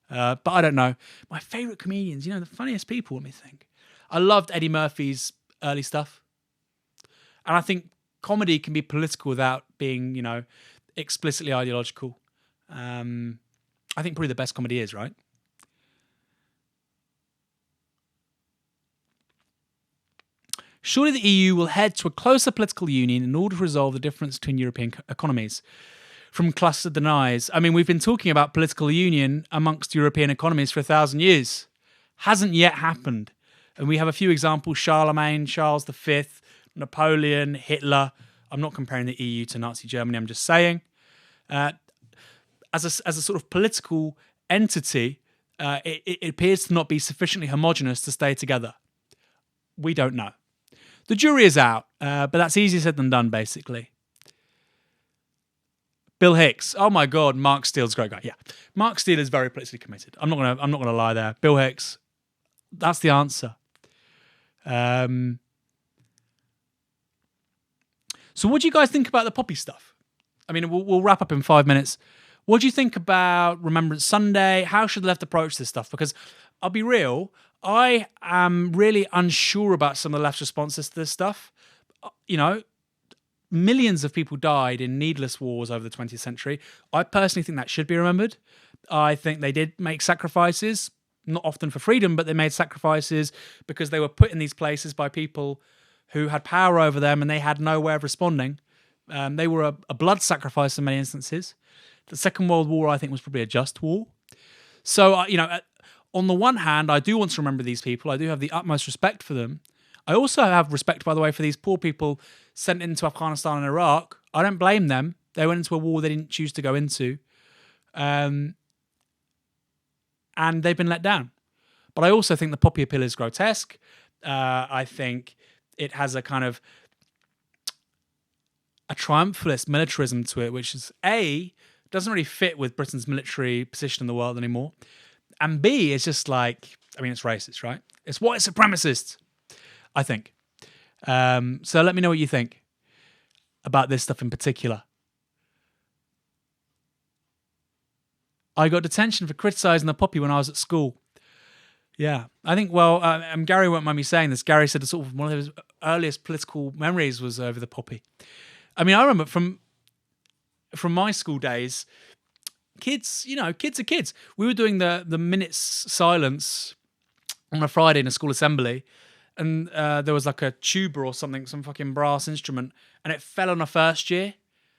But I don't know. My favourite comedians, the funniest people, let me think. I loved Eddie Murphy's early stuff. And I think comedy can be political without being, explicitly ideological. I think probably the best comedy is, right? Surely the EU will head to a closer political union in order to resolve the difference between European economies. From Cluster denies. We've been talking about political union amongst European economies for 1,000 years. Hasn't yet happened. And we have a few examples: Charlemagne, Charles V, Napoleon, Hitler. I'm not comparing the EU to Nazi Germany, I'm just saying. As a sort of political entity, it appears to not be sufficiently homogenous to stay together. We don't know. The jury is out, but that's easier said than done, basically. Bill Hicks. Oh my God, Mark Steele's a great guy. Yeah, Mark Steele is very politically committed. I'm not gonna lie there. Bill Hicks. That's the answer. So what do you guys think about the poppy stuff? I mean, we'll wrap up in 5 minutes. What do you think about Remembrance Sunday? How should the left approach this stuff? Because I'll be real, I am really unsure about some of the left's responses to this stuff. You know, millions of people died in needless wars over the 20th century. I personally think that should be remembered. I think they did make sacrifices, not often for freedom, but they made sacrifices because they were put in these places by people who had power over them and they had no way of responding. They were a blood sacrifice in many instances. The Second World War, I think, was probably a just war. So, you know, on the one hand, I do want to remember these people. I do have the utmost respect for them. I also have respect, by the way, for these poor people sent into Afghanistan and Iraq. I don't blame them. They went into a war they didn't choose to go into. And they've been let down. But I also think the poppy appeal is grotesque. I think it has a kind of a triumphalist militarism to it, which is doesn't really fit with Britain's military position in the world anymore. And B, it's just like, I mean, it's racist, right? It's white supremacist, I think. So let me know what you think about this stuff in particular. I got detention for criticising the poppy when I was at school. Yeah, I think, well, Gary won't mind me saying this. Gary said sort of one of his earliest political memories was over the poppy. I mean, I remember from my school days, kids are kids. We were doing the minute's silence on a Friday in a school assembly, and there was like a tuba or something, some fucking brass instrument, and it fell on a first year,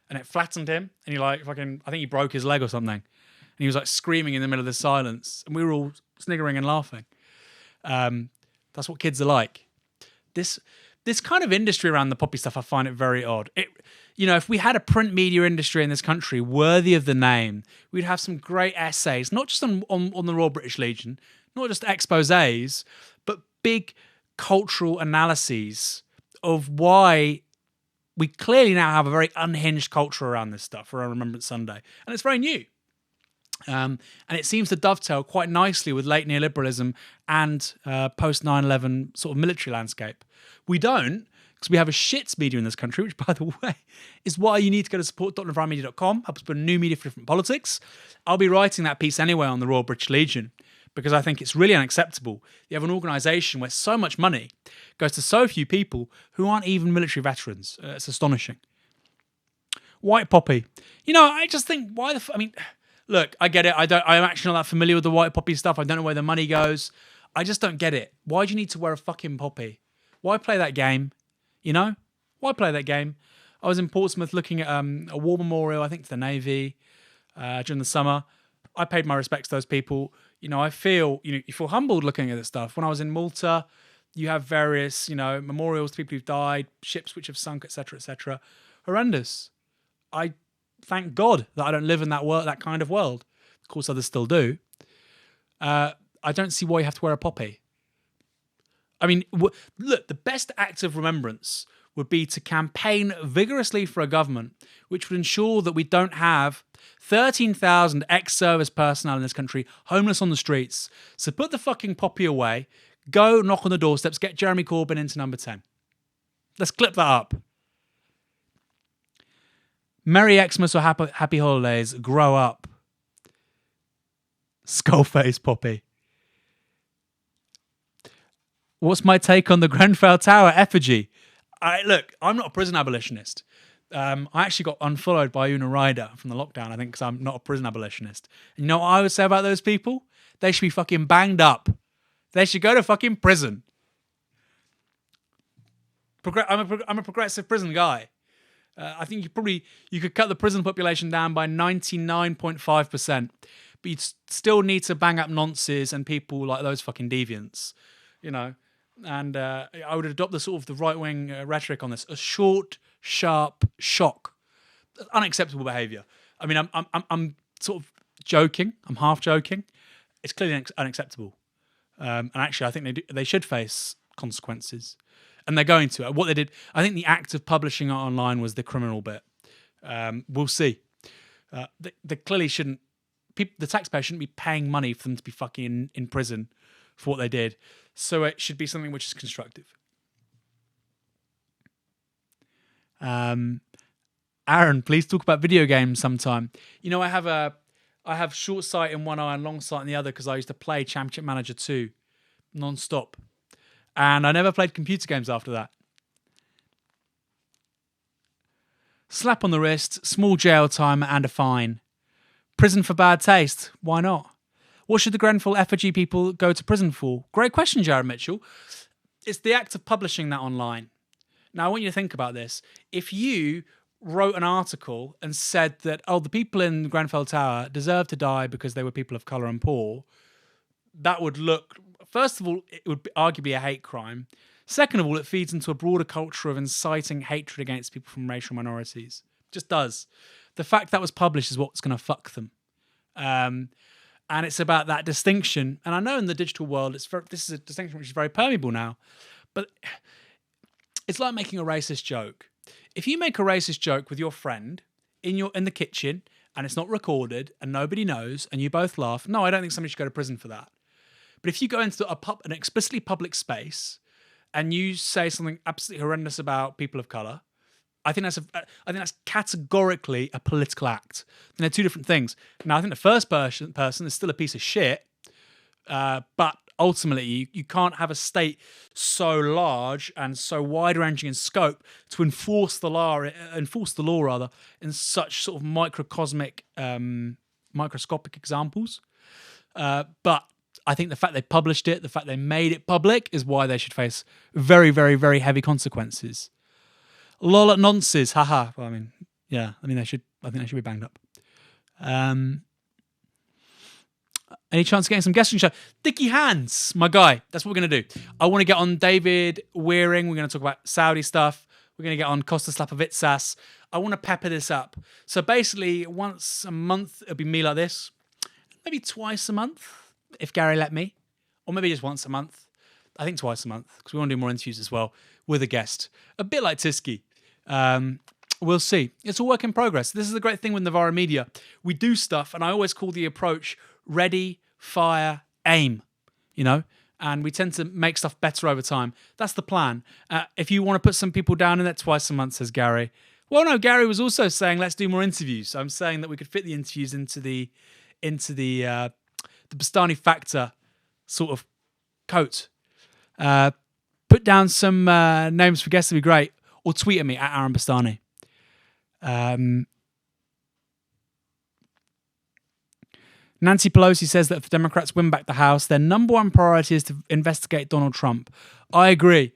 and it flattened him, and I think he broke his leg or something, and he was like screaming in the middle of the silence, and we were all sniggering and laughing. That's what kids are like. This kind of industry around the poppy stuff, I find it very odd. If we had a print media industry in this country worthy of the name, we'd have some great essays, not just on the Royal British Legion, not just exposés, but big cultural analyses of why we clearly now have a very unhinged culture around this stuff, around Remembrance Sunday. And it's very new. And it seems to dovetail quite nicely with late neoliberalism and post 9/11 sort of military landscape. We don't, because we have a shits media in this country, which, by the way, is why you need to go to support.novaramedia.com, help us put a new media for different politics. I'll be writing that piece anyway on the Royal British Legion, because I think it's really unacceptable. You have an organisation where so much money goes to so few people who aren't even military veterans. It's astonishing. White poppy. I just think, why the... Look, I get it. I'm actually not that familiar with the white poppy stuff. I don't know where the money goes. I just don't get it. Why do you need to wear a fucking poppy? Why play that game? Why play that game? I was in Portsmouth looking at a war memorial, I think to the Navy, during the summer. I paid my respects to those people. I feel, you feel humbled looking at this stuff. When I was in Malta, you have various, memorials to people who've died, ships which have sunk, etc., etc. Horrendous. I thank God that I don't live in that kind of world. Of course, others still do. I don't see why you have to wear a poppy. I mean, look, the best act of remembrance would be to campaign vigorously for a government which would ensure that we don't have 13,000 ex-service personnel in this country homeless on the streets. So put the fucking poppy away, go knock on the doorsteps, get Jeremy Corbyn into number 10. Let's clip that up. Merry Xmas or happy holidays, grow up. Skullface poppy. What's my take on the Grenville Tower effigy? Look, I'm not a prison abolitionist. I actually got unfollowed by Una Ryder from the lockdown, I think, because I'm not a prison abolitionist. And you know what I would say about those people? They should be fucking banged up. They should go to fucking prison. I'm a progressive prison guy. I think you could cut the prison population down by 99.5%, but you'd still need to bang up nonces and people like those fucking deviants, And I would adopt the sort of the right-wing rhetoric on this: a short, sharp shock, unacceptable behaviour. I mean, I'm sort of joking. I'm half joking. it's clearly unacceptable. And actually, I think they should face consequences. And they're going to. What they did, I think the act of publishing it online was the criminal bit. We'll see. They clearly shouldn't. The taxpayer shouldn't be paying money for them to be fucking in prison for what they did. So it should be something which is constructive. Aaron, please talk about video games sometime. You know, I have short sight in one eye and long sight in the other because I used to play Championship Manager 2 non-stop. And I never played computer games after that. Slap on the wrist, small jail time and a fine. Prison for bad taste. Why not? What should the Grenville effigy people go to prison for? Great question, Jared Mitchell. It's the act of publishing that online. Now, I want you to think about this. If you wrote an article and said that, the people in Grenfell Tower deserve to die because they were people of colour and poor, that would look... First of all, it would be arguably a hate crime. Second of all, it feeds into a broader culture of inciting hatred against people from racial minorities. It just does. The fact that was published is what's going to fuck them. And it's about that distinction. And I know in the digital world, this is a distinction which is very permeable now. But it's like making a racist joke. If you make a racist joke with your friend in the kitchen and it's not recorded and nobody knows and you both laugh, no, I don't think somebody should go to prison for that. But if you go into an explicitly public space and you say something absolutely horrendous about people of colour, I think that's categorically a political act. And they're two different things. Now, I think the first person is still a piece of shit, but ultimately you can't have a state so large and so wide-ranging in scope to enforce the law in such sort of microscopic examples. But I think the fact they published it, the fact they made it public, is why they should face very, very, very heavy consequences. Lol at nonces, haha. Well, I think they should be banged up. Any chance of getting some guests on the show? Dickie Hands, my guy. That's what we're going to do. I want to get on David Wearing. We're going to talk about Saudi stuff. We're going to get on Costa Slapovitsas. I want to pepper this up. So basically, once a month, it'll be me like this. Maybe twice a month, if Gary let me. Or maybe just once a month. I think twice a month, because we want to do more interviews as well with a guest. A bit like Tiski. We'll see. It's a work in progress. This is the great thing with Navarra Media. We do stuff, and I always call the approach ready, fire, aim, and we tend to make stuff better over time. That's the plan. If you want to put some people down in that twice a month, says Gary. Well, no, Gary was also saying let's do more interviews. So I'm saying that we could fit the interviews into the Bastani Factor sort of coat. Put down some names for guests would be great, or tweet at me at Aaron Bastani. Nancy Pelosi says that if the Democrats win back the House, their number one priority is to investigate Donald Trump. I agree.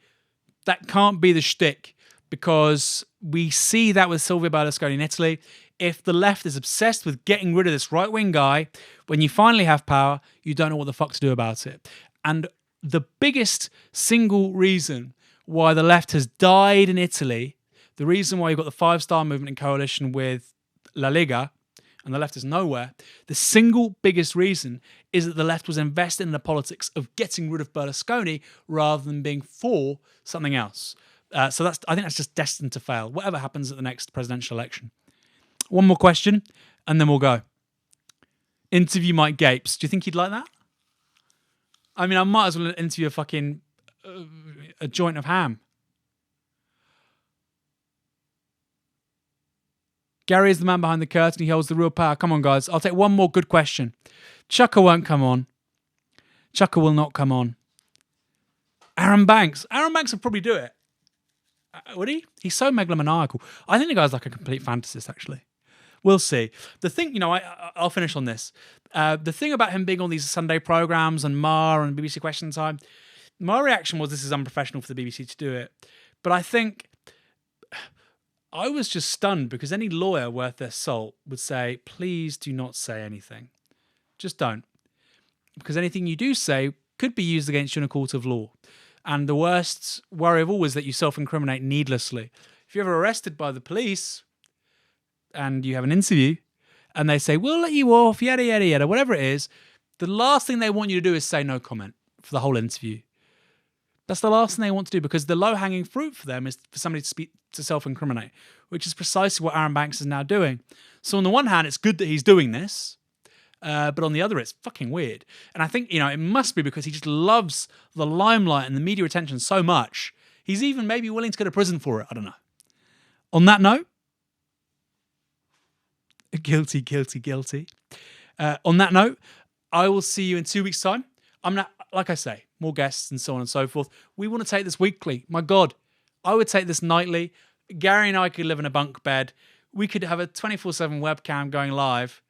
That can't be the shtick, because we see that with Silvio Berlusconi in Italy. If the left is obsessed with getting rid of this right-wing guy, when you finally have power, you don't know what the fuck to do about it. And the biggest single reason why the left has died in Italy, the reason why you've got the five-star movement in coalition with La Liga, and the left is nowhere, the single biggest reason is that the left was invested in the politics of getting rid of Berlusconi rather than being for something else. So I think that's just destined to fail, whatever happens at the next presidential election. One more question, and then we'll go. Interview Mike Gapes. Do you think he'd like that? I mean, I might as well interview a joint of ham. Gary is the man behind the curtain. He holds the real power. Come on, guys. I'll take one more good question. Chucker won't come on. Chucker will not come on. Aaron Banks. Aaron Banks would probably do it. Would he? He's so megalomaniacal. I think the guy's like a complete fantasist, actually. We'll see. The thing, I'll finish on this. The thing about him being on these Sunday programs and Mar and BBC Question Time, my reaction was this is unprofessional for the BBC to do it. But I think I was just stunned, because any lawyer worth their salt would say, please do not say anything. Just don't. Because anything you do say could be used against you in a court of law. And the worst worry of all is that you self-incriminate needlessly. If you're ever arrested by the police and you have an interview and they say, we'll let you off, yada, yada, yada, whatever it is, The last thing they want you to do is say no comment for the whole interview. That's the last thing they want to do, because the low-hanging fruit for them is for somebody to self-incriminate, which is precisely what Aaron Banks is now doing. So on the one hand, it's good that he's doing this, but on the other, it's fucking weird. And I think, it must be because he just loves the limelight and the media attention so much. He's even maybe willing to go to prison for it. I don't know. On that note, guilty. On that note, I will see you in 2 weeks' time. I'm not, like I say, more guests and so on and so forth. We want to take this weekly. My God, I would take this nightly. Gary and I could live in a bunk bed. We could have a 24/7 webcam going live.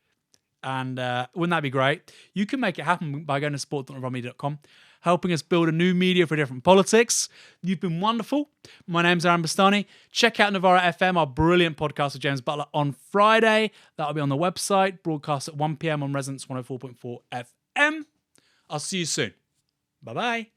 And wouldn't that be great? You can make it happen by going to support.remedia.com, helping us build a new media for different politics. You've been wonderful. My name's Aaron Bastani. Check out Novara FM, our brilliant podcast with James Butler on Friday. That'll be on the website, broadcast at 1 p.m. on Resonance 104.4 FM. I'll see you soon. Bye-bye.